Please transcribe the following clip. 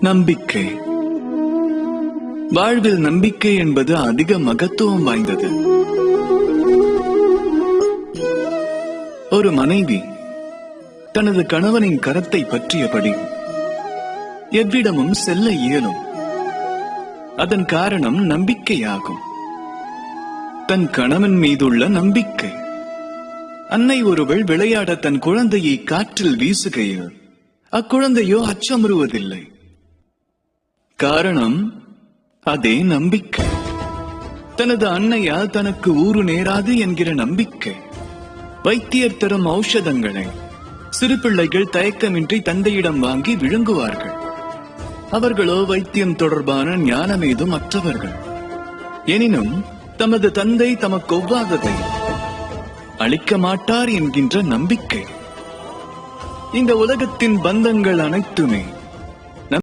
நம்பிக்கை. வாழ்வில் நம்பிக்கை என்பது அதிக மகத்துவம் வாய்ந்தது. ஒரு மனைவி தனது கணவனின் கரத்தை பற்றியபடி எவ்விடமும் செல்ல இயலும். அதன் காரணம் நம்பிக்கையாகும். தன் கணவன் மீதுள்ள நம்பிக்கை. அன்னை ஒருவள் விளையாட தன் குழந்தையை காற்றில் வீசுகையில் அக்குழந்தையோ அச்சமுறுவதில்லை. காரணம் அதே நம்பிக்கை. தனது அன்னையால் தனக்கு ஊறு நேராது என்கிற நம்பிக்கை. வைத்தியர் தரும் ஔஷதங்களை சிறு பிள்ளைகள் தயக்கமின்றி தந்தையிடம் வாங்கி விழுங்குவார்கள். அவர்களோ வைத்தியம் தொடர்பான ஞானமேதும் மற்றவர்கள். எனினும் தமது தந்தை தமக்கு ஒவ்வாததை அளிக்க மாட்டார் என்கின்ற நம்பிக்கை. இந்த உலகத்தின் பந்தங்கள் அனைத்துமே